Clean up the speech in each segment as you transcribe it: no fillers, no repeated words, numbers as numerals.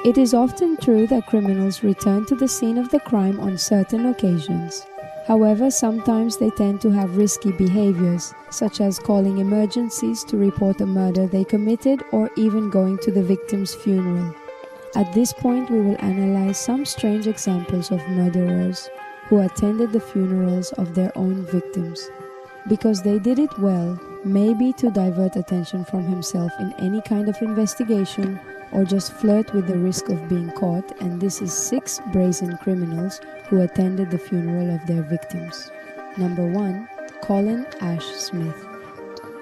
It is often true that criminals return to the scene of the crime on certain occasions. However, sometimes they tend to have risky behaviors, such as calling emergencies to report a murder they committed or even going to the victim's funeral. At this point, we will analyze some strange examples of murderers who attended the funerals of their own victims, because they did it well, maybe to divert attention from himself in any kind of investigation or just flirt with the risk of being caught, and this is 6 brazen criminals who attended the funeral of their victims. Number 1. Colin Ash Smith.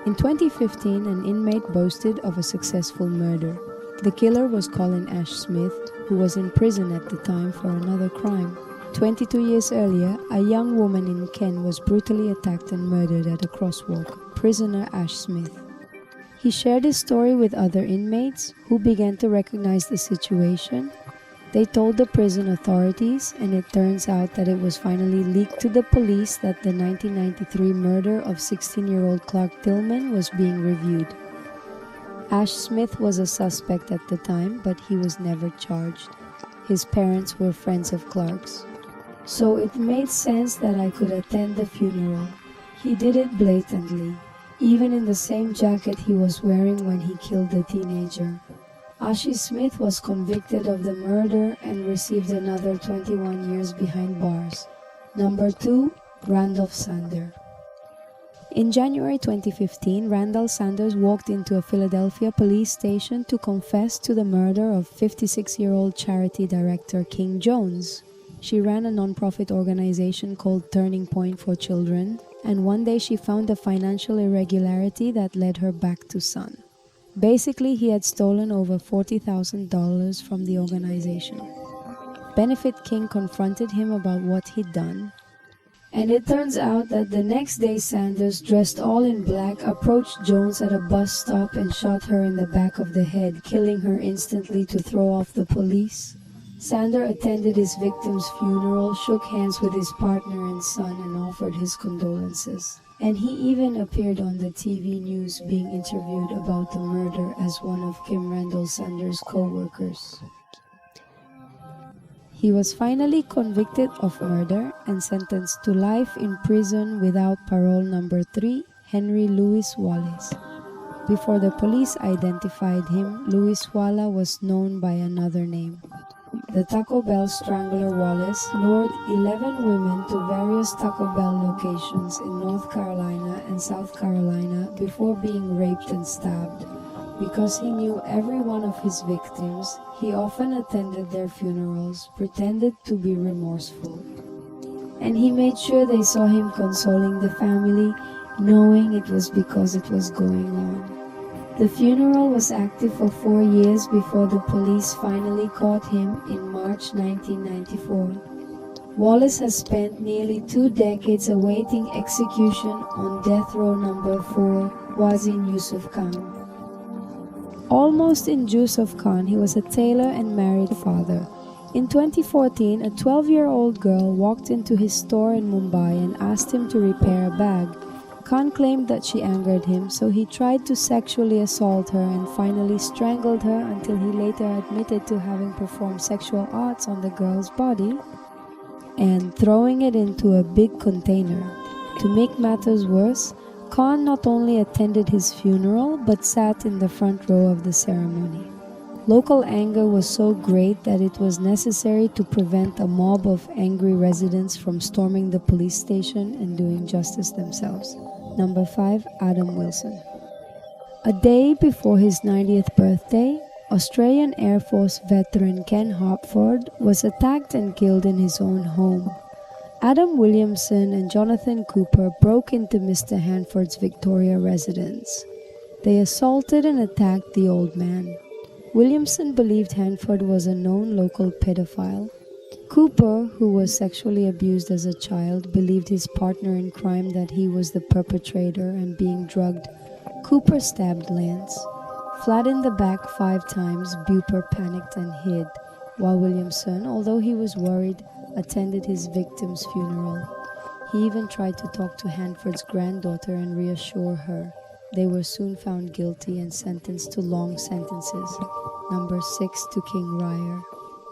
In 2015, an inmate boasted of a successful murder. The killer was Colin Ash Smith, who was in prison at the time for another crime. 22 years earlier, a young woman in Kent was brutally attacked and murdered at a crosswalk. Prisoner Ash Smith. He shared his story with other inmates, who began to recognize the situation. They told the prison authorities, and it turns out that it was finally leaked to the police that the 1993 murder of 16-year-old Clark Tillman was being reviewed. Ash Smith was a suspect at the time, but he was never charged. His parents were friends of Clark's. So it made sense that I could attend the funeral. He did it blatantly, even in the same jacket he was wearing when he killed the teenager. Ashy Smith was convicted of the murder and received another 21 years behind bars. Number 2. Randolph Sander. In January 2015, Randall Sanders walked into a Philadelphia police station to confess to the murder of 56-year-old charity director King Jones. She ran a non-profit organization called Turning Point for Children, and one day she found a financial irregularity that led her back to Son. Basically, he had stolen over $40,000 from the organization. Benefit King confronted him about what he'd done, and it turns out that the next day Sanders, dressed all in black, approached Jones at a bus stop and shot her in the back of the head, killing her instantly to throw off the police. Sander attended his victim's funeral, shook hands with his partner and son, and offered his condolences. And he even appeared on the TV news being interviewed about the murder as one of Kim Randall Sanders' co-workers. He was finally convicted of murder and sentenced to life in prison without parole. Number 3, Henry Louis Wallace. Before the police identified him, Louis Wallace was known by another name. The Taco Bell Strangler Wallace lured 11 women to various Taco Bell locations in North Carolina and South Carolina before being raped and stabbed. Because he knew every one of his victims, he often attended their funerals, pretended to be remorseful. And he made sure they saw him consoling the family, knowing it was because it was going on. The funeral was active for 4 years before the police finally caught him in March 1994. Wallace has spent nearly 2 decades awaiting execution on death row number 4, Wazin Yusuf Khan. Almost in Yusuf Khan, he was a tailor and married father. In 2014, a 12-year-old girl walked into his store in Mumbai and asked him to repair a bag. Khan claimed that she angered him, so he tried to sexually assault her and finally strangled her until he later admitted to having performed sexual acts on the girl's body and throwing it into a big container. To make matters worse, Khan not only attended his funeral but sat in the front row of the ceremony. Local anger was so great that it was necessary to prevent a mob of angry residents from storming the police station and doing justice themselves. Number 5, Adam Wilson. A day before his 90th birthday, Australian Air Force veteran Ken Hartford was attacked and killed in his own home. Adam Williamson and Jonathan Cooper broke into Mr. Hanford's Victoria residence. They assaulted and attacked the old man. Williamson believed Hanford was a known local pedophile. Cooper, who was sexually abused as a child, believed his partner in crime that he was the perpetrator and being drugged. Cooper stabbed Lance. Flat in the back 5 times, Buper panicked and hid, while Williamson, although he was worried, attended his victim's funeral. He even tried to talk to Hanford's granddaughter and reassure her. They were soon found guilty and sentenced to long sentences. Number 6, to King Ryer.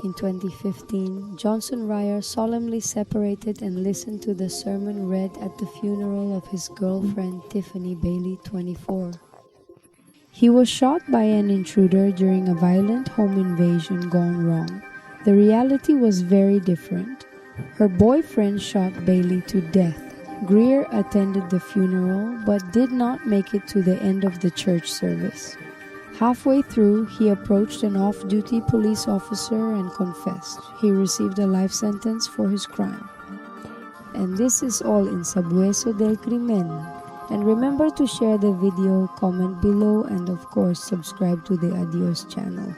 In 2015, Johnson Ryer solemnly separated and listened to the sermon read at the funeral of his girlfriend Tiffany Bailey, 24. He was shot by an intruder during a violent home invasion gone wrong. The reality was very different. Her boyfriend shot Bailey to death. Greer attended the funeral but did not make it to the end of the church service. Halfway through, he approached an off-duty police officer and confessed. He received a life sentence for his crime. And this is all in Sabueso del Crimen. And remember to share the video, comment below, and of course subscribe to the Adios channel.